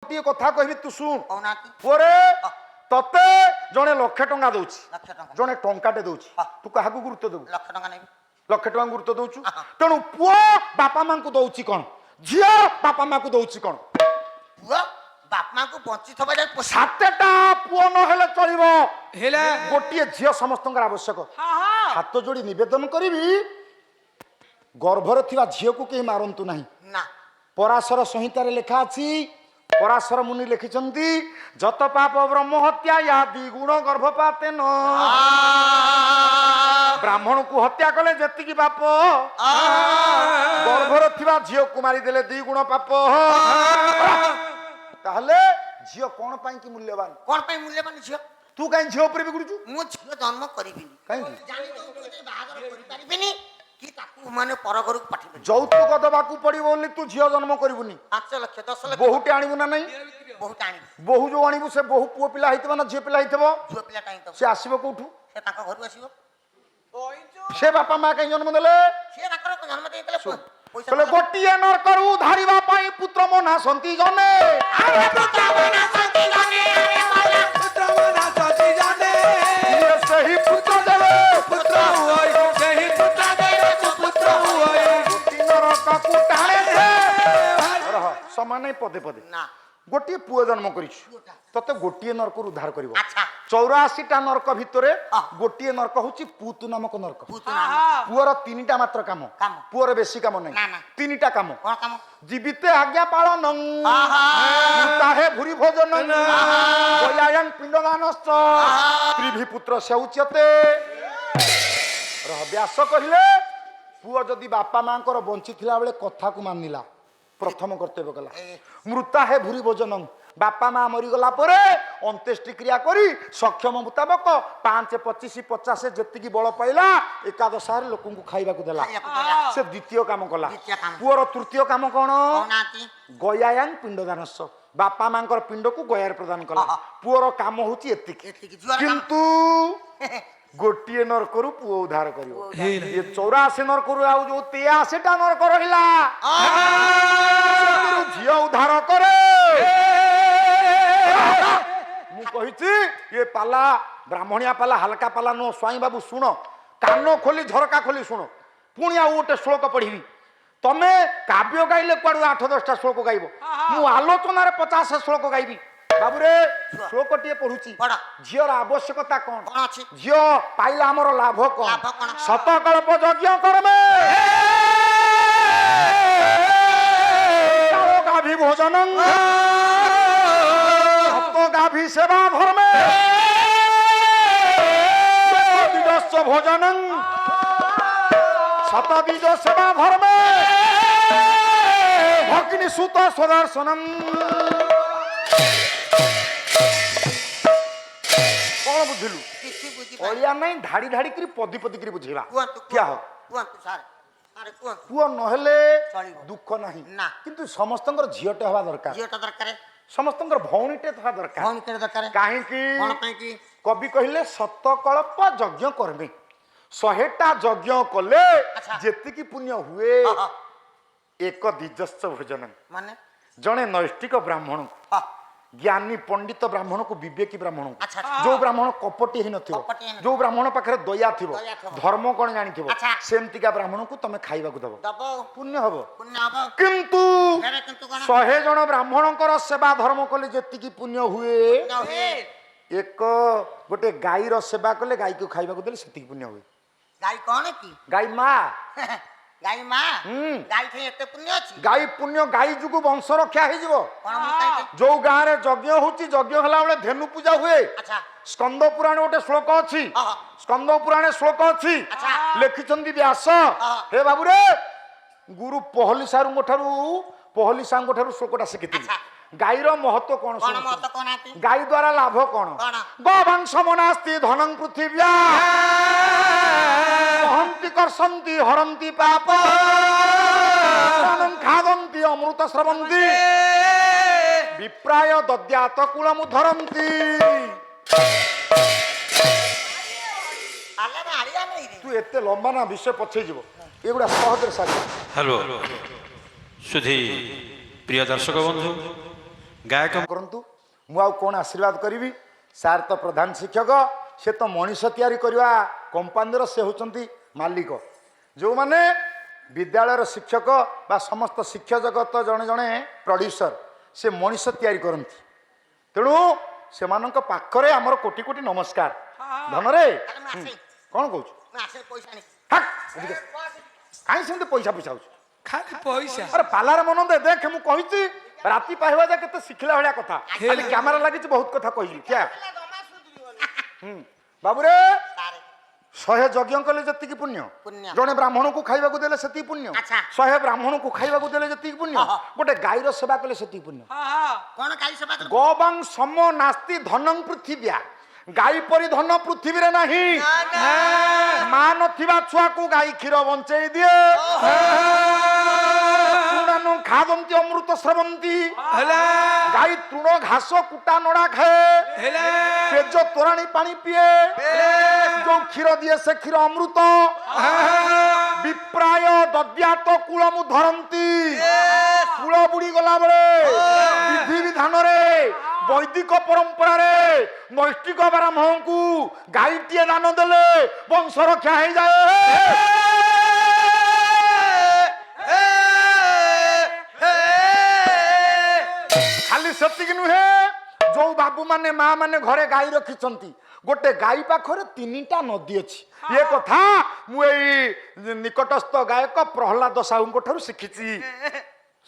ଗୋଟିଏ କଥା କହିବି ତୁ ଶୁଣ। କହୁନାହାନ୍ତି। ପୁଅରେ ତତେ ଜଣେ ଲକ୍ଷେ ଟଙ୍କା ଦଉଛି, ଲକ୍ଷେ ଟଙ୍କା। ଜଣେ ଟଙ୍କାଟେ ଦଉଛି, ତୁ କାହାକୁ ଗୁରୁତ୍ୱ ଦେବୁ? ଲକ୍ଷେ ଟଙ୍କା ନେବି। ଲକ୍ଷେ ଟଙ୍କା ଗୁରୁତ୍ୱ ଦଉଛୁ। ତେଣୁ ପୁଅ ବାପା ମାଙ୍କୁ ଦଉଛି କଣ, ଝିଅ ବାପା ମାଙ୍କୁ ଦଉଛି କଣ? ପୁଅ ବାପା ମାଙ୍କୁ ବଞ୍ଚିଥିବା ଯାଏ ସାତଟା ପୁଅ ନହେଲେ ଚଳିବ, ଗୋଟିଏ ଝିଅ ସମସ୍ତଙ୍କର ଆବଶ୍ୟକ। ହାତ ଯୋଡି ନିବେଦନ କରିବି, ଗର୍ଭରେ ଥିବା ଝିଅକୁ କେହି ମାରନ୍ତୁ ନାହିଁ। ନା ପରାଶର ସଂହିତାରେ ଲେଖା ଅଛି, ପରାଶର ମୁନି ଲେଖିଛନ୍ତି, ଯତ ପାପ ବ୍ରହ୍ମ ହତ୍ୟା ୟା ଦ୍ୱିଗୁଣ ଗର୍ଭପାତେ ନ। ବ୍ରାହ୍ମଣକୁ ହତ୍ୟା କଲେ ଯେତିକି ପାପ, ଗର୍ଭରେ ଥିବା ଝିଅକୁ ମାରିଦେଲେ 2 ଗୁଣ ପାପ। ତାହେଲେ ଝିଅ କଣ ପାଇଁ କି ମୂଲ୍ୟବାନ? କଣ ପାଇଁ ମୂଲ୍ୟବାନ ଝିଅ? ତୁ କାହିଁ ଝିଅ ଉପରେ ବିଗୁଡୁଛୁ? ମୁଁ ଝିଅ ଜନ୍ମ କରିବିନି। କାହିଁକି? ଜାଣି ଦଉଛୁ ଯେ ବାହାଘର କରିପାରିବିନି କି ତାକୁ ମାନେ ପର ଘରକୁ ପଠେଇବିନି। ଯୌତୁକ ଦେବାକୁ ପଡିବ ବୋଲି ତୁ ଝିଅ ଜନ୍ମ କରିବୁନି। 5 ଲକ୍ଷ 10 ଲକ୍ଷ ବୋହୁଟେ ଆଣିବୁ ନା ନାହିଁ? ବହୁତ ଆଣିବି। ବୋହୁ ଯୋଉ ଆଣିବୁ ସେ ବୋହୁ ପୁଅ ପିଲା ହେଇଥିବ ନା ଝିଅ ପିଲା ହେଇଥିବ? ଝିଅ ପିଲା କାହିଁ ତ ସେ ଆସିବ କୋଉଠୁ? ସେ ତାଙ୍କ ଘରକୁ ଆସିବ। ସେ ବାପା ମା କାହିଁ ଜନ୍ମ ଦେଲେ? ସେ ତାଙ୍କର ଜନ୍ମ ଦେଇଥିଲେ ପଇସା କହିଲେ ଗୋଟିଏ ନରକରୁ ଧାରିବା ପାଇଁ ପୁତ୍ର ମନା ସନ୍ତି ଜନେ। ସେହି ପୁତ୍ର ଦେବେ ନରକକୁ ଟାଣେ ସେ। ରହ ସମାନ ପଦେ ପଦେ। ନା ଗୋଟିଏ ପୁଅ ଜନ୍ମ କରିଛୁ, ତତେ ଗୋଟିଏ ନରକରୁ ଉଦ୍ଧାର କରିବ। ଆଚ୍ଛା 84ଟା ନରକ ଭିତରେ ଗୋଟିଏ ନରକ ହଉଛି ପୁତୁ ନାମକ ନରକ। ପୁଅର 3ଟା ମାତ୍ର କାମ, ପୁଅର ବେଶୀ କାମ ନାହିଁ। 3ଟା କାମ। କଣ କାମ? ଜୀବିତେ ଆଜ୍ଞା ପାଳନ, ତାহে ଭୁରି ଭୋଜନ, ବୟାୟନ ପିଣ୍ଡଦାନଶ୍ଚ, ତ୍ରିଭିପୁତ୍ର ସେଉଚ୍ୟତେ। ବ୍ୟାସ କହିଲେ ପୁଅ ଯଦି ବାପା ମାଙ୍କର ବଞ୍ଚିଥିଲା ବେଳେ କଥାକୁ ମାନିଲା, ପ୍ରଥମ କର୍ତ୍ତବ୍ୟ କଲା। ମୃତା ହେ ଭୁରି ଭୋଜନ, ବାପା ମା ମରିଗଲା ପରେ ଅନ୍त्यେଷ୍ଟି କ୍ରିୟା କରି ସକ୍ଷମ ମୁତାବକ 5, 25, 50 ଯେତିକି ବଳ ପାଇଲା ଏକାଦଶାରେ ଲୋକଙ୍କୁ ଖାଇବାକୁ ଦେଲା। ସେ ଦ୍ୱିତୀୟ କାମ କଲା। ପୁଅର ତୃତୀୟ କାମ କଣ? ଗୟାୟାନ ପିଣ୍ଡଦାନଶ୍ଚ, ବାପା ମାଙ୍କର ପିଣ୍ଡକୁ ଗୟାରେ ପ୍ରଦାନ କଲା। ପୁଅର କାମ ହଉଛି ଏତିକି। କିନ୍ତୁ ଗୋଟିଏ ନରକରୁ ପୁଅ ଉଦ୍ଧାର କରିବ। ଏ 84 ନରକରୁ ଆଉ ଯୋଉ 83ଟା ନରକ ରହିଲା, ଝିଅ ଉଦ୍ଧାର କରେ। ମୁଁ କହିଛି ଏ ପାଲା ବ୍ରାହ୍ମଣିଆ ପାଲା, ହାଲକା ପାଲା ନୁହଁ। ସ୍ୱାଇଁ ବାବୁ ଶୁଣ, କାନ ଖୋଲି ଝରକା ଖୋଲି ଶୁଣ। ପୁଣି ଆଉ ଗୋଟେ ଶ୍ଲୋକ ପଢିବି। ତମେ କାବ୍ୟ ଗାଇଲେ କୁଆଡୁ 8-10ଟା ଶ୍ଲୋକ ଗାଇବ, ମୁଁ ଆଲୋଚନାରେ 50 ଶ୍ଲୋକ ଗାଇବି। ବାବୁରେ ଶ୍ଲୋକଟିଏ ପଢୁଛି। ଝିଅର ଆବଶ୍ୟକତା କଣ? ଝିଅ ପାଇଲା ଆମର ଲାଭ କଣ? ଶତକଳ୍ପ ଯଜ୍ଞ କର୍ମେ ଗାଭୀ ଭୋଜନ, ଗାଭୀ ସେବା ଧର୍ମେ ଭୋଜନ, ଶତବୀଜ ସେବା ଧର୍ମେ ଭଗିନୀ ସୁତ ସୁଦର୍ଶନମ୍। କଣ ବୁଝିଲୁ? ଅଳିଆ ନାଇଁ, ଧାଡି ଧାଡି କରି ପଦି ପଦି କରି ବୁଝେଇବା। ଠିଆ ହ। ପୁଅ ନହେଲେ ଦୁଃଖ ନାହିଁ, କିନ୍ତୁ ସମସ୍ତଙ୍କର ଝିଅଟେ ହବା ଦରକାର। ସମସ୍ତଙ୍କର ଭଉଣୀଟେ ଥିବା ଦରକାର। କାହିଁକି? କବି କହିଲେ ଶତକଳ୍ପ ଯଜ୍ଞ କର୍ମେ, 100ଟା ଯଜ୍ଞ କଲେ ଯେତିକି ପୁଣ୍ୟ ହୁଏ, ଏକ ଦ୍ୱିଜସ୍ୱ ଭୋଜନ, ମାନେ ଜଣେ ନୈଷ୍ଠିକ ବ୍ରାହ୍ମଣକୁ, ଜ୍ଞାନୀ ପଣ୍ଡିତ ବ୍ରାହ୍ମଣକୁ, ବିବେକୀ ବ୍ରାହ୍ମଣକୁ, ଯୋଉ ବ୍ରାହ୍ମଣ କପଟି ହେଇନଥିବ, ଯୋଉ ବ୍ରାହ୍ମଣ ପାଖରେ ଦୟା ଥିବ, ଧର୍ମ କଣ ଜାଣିଥିବ, ସେମିତିକା ବ୍ରାହ୍ମଣକୁ ତମେ ଖାଇବାକୁ ଦବ, ପୁଣ୍ୟ ହବ। କିନ୍ତୁ 100 ଜଣ ବ୍ରାହ୍ମଣଙ୍କର ସେବା ଧର୍ମ କଲେ ଯେତିକି ପୁଣ୍ୟ ହୁଏ, ଗୋଟେ ଗାଈର ସେବା କଲେ, ଗାଈକୁ ଖାଇବାକୁ ଦେଲେ ସେତିକି ପୁଣ୍ୟ ହୁଏ। ଗାଈ କଣ କି? ଗାଈ ମା। ଗାଈ ମା? ଗାଈ ଠେଇ ଏତେ ପୁଣ୍ୟ ଅଛି? ଗାଈ ପୁଣ୍ୟ, ଗାଈ ଯୋଗୁ ବଂଶ ରକ୍ଷା ହେଇଯିବ। ଯୋଉ ଗାଁରେ ଯଜ୍ଞ ହଉଛି, ଯଜ୍ଞ ହେଲା ବେଳେ ଧେନୁ ପୂଜା ହୁଏ। ସ୍କନ୍ଦ ପୁରାଣ ଗୋଟେ ଶ୍ଲୋକ ଅଛି, ସ୍କନ୍ଦ ପୁରାଣ ଶ୍ଲୋକ ଅଛି, ଲେଖିଛନ୍ତି ବ୍ୟାସ। ହେ ବାବୁରେ, ଗୁରୁ ପହଲି ସାରୁଙ୍କ ଠାରୁ ଶ୍ଲୋକଟା ଶିଖିଥିଲି। ଗାଈର ମହତ୍ଵ କଣ? ଗାଈ ଦ୍ଵାରା ଲାଭ କଣ? ଗୋବଂଶ ମନାସ୍ତି ଧନଂ ପୃଥିବ୍ୟା ବହନ୍ତି କର୍ଷନ୍ତି ହରନ୍ତି ପାପ ଖାଦନ୍ତି ଅମୃତ ସ୍ରବନ୍ତି ବିପ୍ରାୟ ଦଦ୍ୟାତ କୂଳମୁ ଧରନ୍ତି। ତୁ ଏତେ ଲମ୍ବା ନା, ବିଷୟ ପଛେଇ ଯିବ, ଏଗୁଡ଼ା ସହଜରେ ସାରିବ। ହ୍ୟାଲୋ ସୁଧୀ ପ୍ରିୟ ଦର୍ଶକ ବନ୍ଧୁ, ଗାୟକ କରନ୍ତୁ। ମୁଁ ଆଉ କ'ଣ ଆଶୀର୍ବାଦ କରିବି? ସାର୍ ତ ପ୍ରଧାନ ଶିକ୍ଷକ, ସେ ତ ମଣିଷ ତିଆରି କରିବା କମ୍ପାନୀର ସେ ହେଉଛନ୍ତି ମାଲିକ। ଯେଉଁମାନେ ବିଦ୍ୟାଳୟର ଶିକ୍ଷକ ବା ସମସ୍ତ ଶିକ୍ଷା ଜଗତ ଜଣେ ଜଣେ ପ୍ରଡ୍ୟୁସର, ସେ ମଣିଷ ତିଆରି କରନ୍ତି। ତେଣୁ ସେମାନଙ୍କ ପାଖରେ ଆମର କୋଟି କୋଟି ନମସ୍କାର। ଧନରେ କ'ଣ କହୁଛୁ? ପଇସା ନେଇ ହାକ୍, ଏଠିକି ଆସ। କାହିଁ ସେମିତି ପଇସା ପଇସା ହଉଛି? ଖାଲି ପଇସା ଆରେ ପାଲାର ମନ ଦେ, ଦେଖ ମୁଁ କହିଛି ରାତି ପାଇବା ଯା କେତେ ଶିଖିଲା ଭଳିଆ କଥା। ଖାଲି କ୍ୟାମେରା ଲାଗିଛି, ବହୁତ କଥା କହିଲି। କ୍ୟା ବାବୁରେ, 100 ଯଜ୍ଞ କଲେ ଯେତିକି ପୁଣ୍ୟ, ପୁଣ୍ୟ। ଜଣେ ବ୍ରାହ୍ମଣକୁ ଖାଇବାକୁ ଦେଲେ ସେତିକି ପୁଣ୍ୟ, ଆଚ୍ଛା। 100 ବ୍ରାହ୍ମଣକୁ ଖାଇବାକୁ ଦେଲେ ଯେତିକି ପୁଣ୍ୟ, ଗୋଟେ ଗାଈର ସେବା କଲେ ସେତିକି ପୁଣ୍ୟ। କଣ ଗାଈ ସେବା କର? ଗୋବାଂ ସମ ନାସ୍ତି ଧନଂ ପୃଥିବ୍ୟା, ଗାଈ ପରି ଧନ ପୃଥିବୀରେ ନାହିଁ। ମା ନଥିବା ଛୁଆକୁ ଗାଈ କ୍ଷୀର ବଞ୍ଚେଇ ଦିଏ। ତୃଣାନୁ ଖାଦନ୍ତି ଅମୃତ ସ୍ରବନ୍ତି, ଗାଈ ତୃଣ ଘାସ କୁଟା ନଡା ଖାଏ, ପେଜ ତୋରାଣୀ ପାଣି ପିଏ, ଯୋଉ କ୍ଷୀର ଦିଏ ସେ କ୍ଷୀର ଅମୃତ। ବିପ୍ରାୟ ଦଦ୍ୟାତ କୂଳମୁ ଧରନ୍ତି, କୂଳ ବୁଡି ଗଲା ବେଳେ ବିଧି ବିଧାନରେ ବୈଦିକ ପରମ୍ପରାରେ ନୈଷ୍ଠିକ ବ୍ରାହ୍ମଣଙ୍କୁ ଗାଈଟିଏ ଦାନ ଦେଲେ ବଂଶ ରକ୍ଷା ହେଇଯାଏ। ଖାଲି ସେତିକି ନୁହେଁ, ଯୋଉ ବାବୁ ମାନେ ମା ମାନେ ଘରେ ଗାଈ ରଖିଛନ୍ତି, ଗୋଟେ ଗାଈ ପାଖରେ 3ଟା ନଦୀ ଅଛି। ଏ କଥା ମୁଁ ଏଇ ନିକଟସ୍ଥ ଗାୟକ ପ୍ରହ୍ଲାଦ ସାହୁଙ୍କ ଠାରୁ ଶିଖିଛି।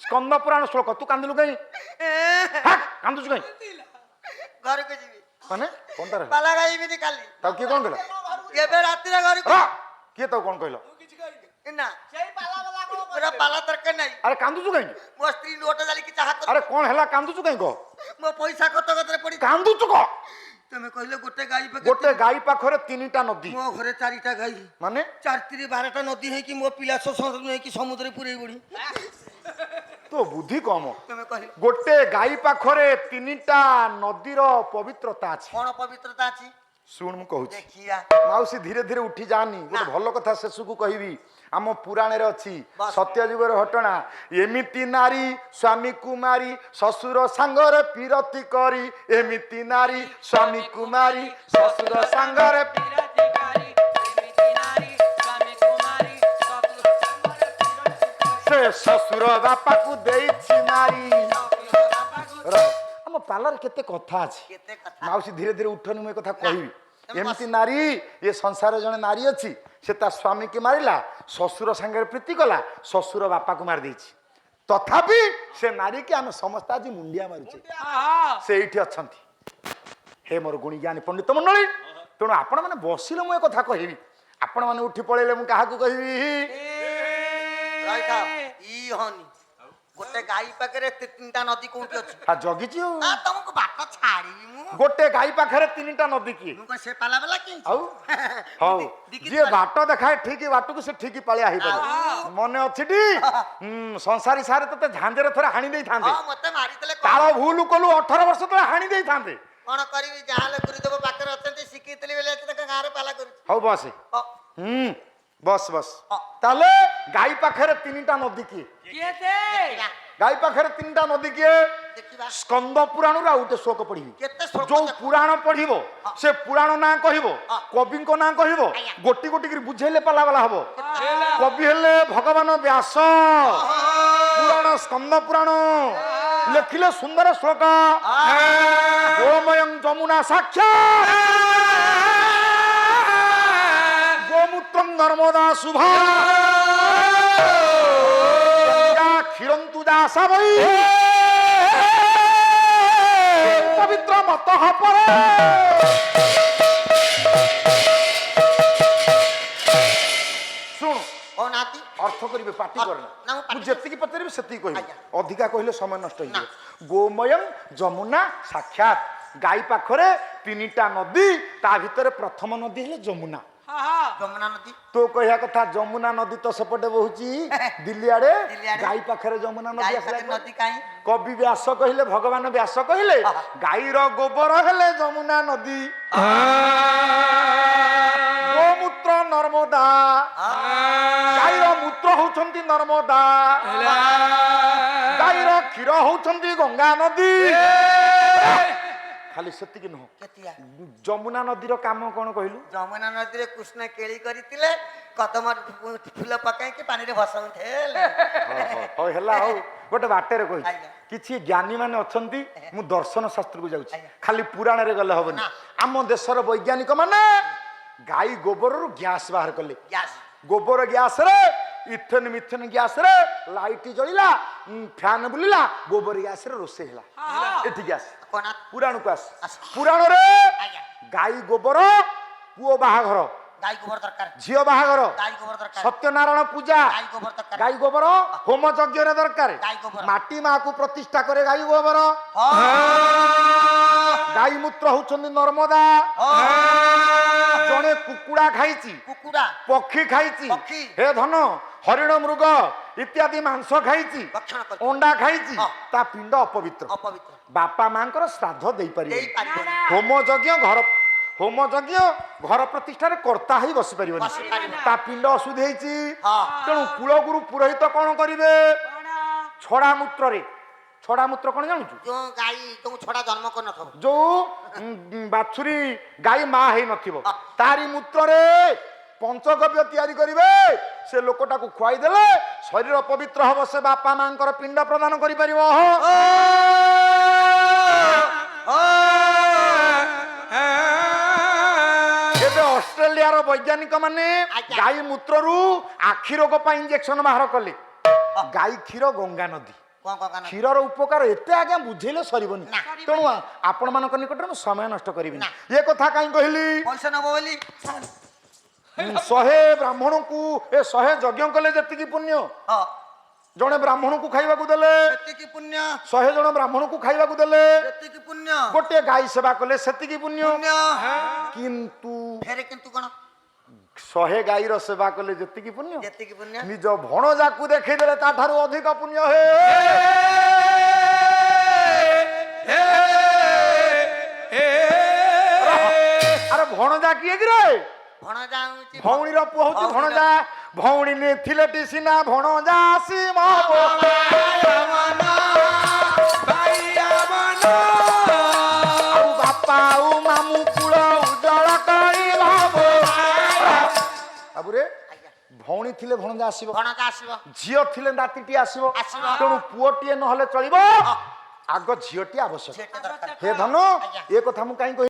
ସ୍କନ୍ଦ ପୁରାଣ ଶ୍ଲୋକ। ତୁ କାନ୍ଦିଲୁ କାହିଁ? କାନ୍ଦୁଛୁ କାହିଁ? ଘରକୁ ଯିବି ମାନେ କଣ ତାର? ପାଲା ଗାଇବିନି କାଲି। ତାକୁ କିଏ କଣ କହିଲା? ଏବେ ରାତିରେ ଘରକୁ କିଏ ତାକୁ କଣ କହିଲ? ନା ପୁରା ପାଲା ତରକାରୀ ନାହିଁ। ଆରେ କାନ୍ଦୁଛୁ କାହିଁକି? ମୋ ସ୍ତ୍ରୀ ନୋଟ ଜାଲିକି ଚାହା କର। ଆରେ କଣ ହେଲା? କାନ୍ଦୁଛୁ କାହିଁ କହ? ମୋ ପଇସା କତ କତରେ ପଡି। କାନ୍ଦୁଛୁ କହ? ତମେ କହିଲେ ଗୋଟେ ଗାଈ ଗୋଟେ ଗାଈ ପାଖରେ 3ଟା ନଦୀ। ମୋ ଘରେ 4ଟା ଗାଈ, ମାନେ 4 12ଟା ନଦୀ ହେଇକି ମୋ ପିଲା ନେଇକି ସମୁଦ୍ରରେ ପୁରେଇ ବୁଡି। ତୋ ବୁଦ୍ଧି କମ। ତମେ କହିଲ ଗୋଟେ ଗାଈ ପାଖରେ 3ଟା ନଦୀର ପବିତ୍ରତା ଅଛି। କଣ ପବିତ୍ରତା ଅଛି? ଶୁଣ ମୁଁ କହୁଛି। ଦେଖିଆ ମାଉସୀ ଧୀରେ ଧୀରେ ଉଠି ଯାଆନି, ଗୋଟେ ଭଲ କଥା ଶେଷକୁ କହିବି। ଆମ ପୁରାଣରେ ଅଛି, ସତ୍ୟଯୁଗର ଘଟଣା। ଏମିତି ନାରୀ ସ୍ୱାମୀ କୁମାରୀ ଶ୍ୱଶୁର ସାଙ୍ଗରେ ପିରତି କରି, ଏମିତି ନାରୀ ସ୍ୱାମୀ କୁମାରୀ ଶ୍ୱଶୁର ସାଙ୍ଗରେ ସେ ଶ୍ୱଶୁର ବାପାକୁ ଦେଇଛି ମାରି। ଆମ ପାଲାରେ କେତେ କଥା ଅଛି। କେତେ କଥା। ମାଉସୀ ଧୀରେ ଧୀରେ ଉଠନି, ମୁଁ ଏ କଥା କହିବି। ଏମିତି ନାରୀ, ଏ ସଂସାରରେ ଜଣେ ନାରୀ ଅଛି, ସେ ତା ସ୍ୱାମୀକି ମାରିଲା, ଶ୍ୱଶୁର ସାଙ୍ଗରେ ପ୍ରୀତି କଲା, ଶ୍ୱଶୁର ବାପାକୁ ମାରି ଦେଇଛି। ତଥାପି ସେ ନାରୀକି ଆମେ ସମସ୍ତେ ଆଜି ମୁଣ୍ଡିଆ ମାରୁଛେ। ସେ ଏଇଠି ଅଛନ୍ତି। ହେ ମୋର ଗୁଣୀ ଜ୍ଞାନୀ ପଣ୍ଡିତ ମଣ୍ଡଳୀ, ତେଣୁ ଆପଣ ମାନେ ବସିଲେ ମୁଁ ଏ କଥା କହିବି, ଆପଣ ମାନେ ଉଠି ପଳେଇଲେ ମୁଁ କାହାକୁ କହିବି? ଗୋଟେ ଗାଈ ପାଖରେ 3ଟା ନଦୀ କୋଉଠି ଅଛି? ଜଗିଛି ଆଉ। ତମକୁ ବାଟ ଛାଡିବି ମୁଁ। ଗୋଟେ ଗାଈ ପାଖରେ 3ଟା ନଦୀ କିଏ? ମୁଁ କଣ ସେ ପାଲା ବେଲା କି? ଆଉ ହଉ, ଯିଏ ବାଟ ଦେଖାଏ ଠିକ ବାଟକୁ ସେ ଠିକ ପାଳିଆ ହେଇପାରିବ। ମନେ ଅଛି ଟି? ସଂସାରୀ ସାରେ ତତେ ଝାଞ୍ଜରେ ଥରେ ହାଣି ଦେଇଥାନ୍ତେ। ମତେ ମାରିଦେଲେ ତାଳ ଭୁଲ କଲୁ, 18 ବର୍ଷ ତଳେ ହାଣି ଦେଇଥାନ୍ତେ। କଣ କରିବି? ଯାହାହେଲେ ଗୁରୁଦେବ ପାଖରେ ଅଛନ୍ତି, ଶିଖେଇଥିଲି ବେଲେ ତାଙ୍କ ଗାଁରେ ପାଲା କରୁଛି। ହଉ ବସ। ବସ ବସ। ତାହେଲେ ଗାଈ ପାଖରେ 3ଟା ନଦୀ କିଏ? ଗାଈ ପାଖରେ 3ଟା ନଦୀ କିଏ? ସ୍କନ୍ଦ ପୁରାଣରୁ ଆଉ ଗୋଟେ ଶ୍ଲୋକ ପଢିବି। ଯୋଉ ପୁରାଣ ପଢିବ ସେ ପୁରାଣ ନାଁ କହିବ, କବିଙ୍କ ନାଁ କହିବ, ଗୋଟି ଗୋଟି କରି ବୁଝେଇଲେ ପାଲା ବାଲା ହବ। କବି ହେଲେ ଭଗବାନ ବ୍ୟାସ, ପୁରାଣ ସ୍କନ୍ଦ ପୁରାଣ ଲେଖିଲେ ସୁନ୍ଦର ଶ୍ଲୋକ। ଗୋମୟଂ ଯମୁନା ସାକ୍ଷାତ୍, ଗୋମୂତ୍ରଂ ନର୍ମଦା ଶୁଭା, କ୍ଷୀରନ୍ତୁ ଦାସା ବୈ, ପବିତ୍ର ମତ ପରେ। ଶୁଣ, ଅର୍ଥ କରିବେ, ପାଟି କରେ। ମୁଁ ଯେତିକି ପଚାରିବି ସେତିକି କହିବି, ଅଧିକା କହିଲେ ସମୟ ନଷ୍ଟ ହେଇଯିବ। ଗୋମୟଂ ଯମୁନା ସାକ୍ଷାତ୍, ଗାଈ ପାଖରେ 3ଟା ନଦୀ, ତା ଭିତରେ ପ୍ରଥମ ନଦୀ ହେଲେ ଯମୁନା। ଯମୁନା ନଦୀ ତୋ କହିବା କଥା, ଯମୁନା ନଦୀ ତ ସେପଟେ ବହୁଛି ଦିଲ୍ଲୀ ଆଡେ, ଗାଈ ପାଖରେ ଯମୁନା ନଦୀ ଆସିଲା। ନଦୀ କାହିଁ? କବି ବ୍ୟାସ କହିଲେ, ଭଗବାନ ବ୍ୟାସ କହିଲେ, ଗାଈର ଗୋବର ହେଲେ ଯମୁନା ନଦୀ, ଗୋମୂତ୍ର ନର୍ମଦା, ଗାଈର ମୂତ୍ର ହଉଛନ୍ତି ନର୍ମଦା ଗାଈର କ୍ଷୀର ହଉଛନ୍ତି ଗଙ୍ଗା ନଦୀ ଖାଲି ସେତିକି ନୁହଁ କେତିଆ ଯମୁନା ନଦୀର କାମ କଣ କହିଲୁ ଯମୁନା ନଦୀରେ କୃଷ୍ଣ କେଳି କରିଥିଲେ କଦମ ଫୁଲ ପକାଇକି ପାଣିରେ ଭସାଉଥିଲେ ହଉ ହେଲା ହଉ ଗୋଟେ ବାଟରେ କହି ଆଜ୍ଞା। କିଛି ଜ୍ଞାନୀ ମାନେ ଅଛନ୍ତି ମୁଁ ଦର୍ଶନ ଶାସ୍ତ୍ରକୁ ଯାଉଛି ଖାଲି ପୁରାଣରେ ଗଲେ ହବନି ଆମ ଦେଶର ବୈଜ୍ଞାନିକ ମାନେ ଗାଈ ଗୋବରରୁ ଗ୍ୟାସ ବାହାର କଲେ ଗ୍ୟାସ୍ ଗୋବର ଗ୍ୟାସରେ ଇଥେନ ମିଥେନ ଗ୍ୟାସରେ ଲାଇଟ ଜଳିଲା ଫ୍ୟାନ ବୁଲିଲା ଗୋବର ଗ୍ୟାସରେ ରୋଷେଇ ହେଲା ଏଠିକି ଆସ କଣ ପୁରାଣକୁ ଆସ ପୁରାଣରେ ଆଜ୍ଞା ଗାଈ ଗୋବର ପୁଅ ବାହାଘର ଗାଈ ଗୋବର ଦରକାର ଝିଅ ବାହାଘର ଗାଈ ଗୋବର ଦରକାର ସତ୍ୟନାରାୟଣ ପୂଜା ଗାଈ ଗୋବର ଦରକାର ଗାଈ ଗୋବର ହୋମ ଯଜ୍ଞରେ ଦରକାର ଗାଈ ଗୋବର ମାଟି ମାକୁ ପ୍ରତିଷ୍ଠା କରେ ଗାଈ ଗୋବର ଗାଈ ମୂତ୍ର ହଉଛନ୍ତି ନର୍ମଦା ଜଣେ କୁକୁଡ଼ା ଖାଇଛି କୁକୁଡ଼ା ପକ୍ଷୀ ଖାଇଛି ପକ୍ଷୀ। ହେ ଧନ ହରିଣ ମୃଗ ଇତ୍ୟାଦି ମାଂସ ଖାଇଛି ଭକ୍ଷଣ କରି ଅଣ୍ଡା ଖାଇଛି ହଁ। ତା ପିଣ୍ଡ ଅପବିତ୍ର ଅପବିତ୍ର ବାପା ମାଙ୍କର ଶ୍ରାଦ୍ଧ ଦେଇପାରିବ ଦେଇପାରିବନି ହୋମ ଯଜ୍ଞ ଘର ପ୍ରତିଷ୍ଠାରେ କର୍ତ୍ତା ହେଇ ବସି ପାରିବନି ବସିପାରିବନି। ତା ପିଣ୍ଡ ଅଶୁଦ୍ଧ ହେଇଛି ହଁ। ତେଣୁ କୁଳଗୁରୁ ପୁରୋହିତ କଣ କରିବେ ଛଡା ମୂତ୍ରରେ ଛଡା ମୂତ୍ର କଣ ଜାଣୁଛୁ ଯୋଉ ଗାଈ ଯୋଉ ଛଡା ଜନ୍ମ କରିନଥିବ ଯୋଉ ବାଛୁରୀ ଗାଈ ମା ହେଇନଥିବ ତାରି ମୂତ୍ରରେ ପଞ୍ଚଗବ୍ୟ ତିଆରି କରିବେ ସେ ଲୋକଟାକୁ ଖୁଆଇଦେଲେ ଶରୀର ପବିତ୍ର ହବ ସେ ବାପା ମାଙ୍କର ପିଣ୍ଡ ପ୍ରଦାନ କରିପାରିବ ଏବେ ଅଷ୍ଟ୍ରେଲିଆର ବୈଜ୍ଞାନିକ ମାନେ ଆଜ୍ଞା। ଗାଈ ମୂତ୍ରରୁ ଆଖି ରୋଗ ପାଇଁ ଇଞ୍ଜେକ୍ସନ ବାହାର କଲେ ଗାଈ କ୍ଷୀର ଗଙ୍ଗା ନଦୀ କଣ କଣ କ୍ଷୀରର ଉପକାର ଏତେ ଆଜ୍ଞା ବୁଝେଇଲେ ସରିବନି ତେଣୁ ଆପଣ ମାନଙ୍କ ନିକଟରେ ମୁଁ ସମୟ ନଷ୍ଟ କରିବିନି ଏ କଥା କାହିଁ କହିଲି ପଇସା ନବ ବୋଲି 100 ବ୍ରାହ୍ମଣଙ୍କୁ 100 ଯଜ୍ଞ କଲେ ଯେତିକି ପୁଣ୍ୟ ହଁ ଜଣେ ବ୍ରାହ୍ମଣଙ୍କୁ ଖାଇବାକୁ ଦେଲେ ସେତିକି ପୁଣ୍ୟ 100 ଜଣ ବ୍ରାହ୍ମଣଙ୍କୁ ଖାଇବାକୁ ଦେଲେ ସେତିକି ପୁଣ୍ୟ ଗୋଟିଏ ଗାଈ ସେବା କଲେ ସେତିକି ପୁଣ୍ୟ ପୁଣ୍ୟ କିନ୍ତୁ ଫେରେ କିନ୍ତୁ କଣ 100 ଗାଈର ସେବା କଲେ ଯେତିକି ପୁଣ୍ୟ ଯେତିକି ପୁଣ୍ୟ ନିଜ ଭଣଜାକୁ ଦେଖେଇଦେଲେ ତାଠାରୁ ଅଧିକ ପୁଣ୍ୟ ହେ ଆରେ ଭଣଜା କିଏ କି ରେ ଭଣଜା ହଉଛି ଭଉଣୀର ପୁଅ ହଉଛି ଭଣଜା ଭଉଣୀ ଥିଲେ ଟି ସିନା ଭଣଜା ସିମ ଆଉ ବାପା ଆଉ ମାମୁ କୂଳ ଉଜ୍ଜଳ କରିବ ବାବୁରେ ଭଉଣୀ ଥିଲେ ଭଣଜା ଆସିବ ଭଣଜା ଆସିବ ଝିଅ ଥିଲେ ନାତିଟିଏ ଆସିବ ଆସିବ। ତେଣୁ ପୁଅଟିଏ ନହେଲେ ଚଳିବ ଆଗ ଝିଅଟିଏ ଆବଶ୍ୟକ ସେଟା ଦରକାର ହେ ଧନ ଏ କଥା ମୁଁ କାହିଁ କହିଲି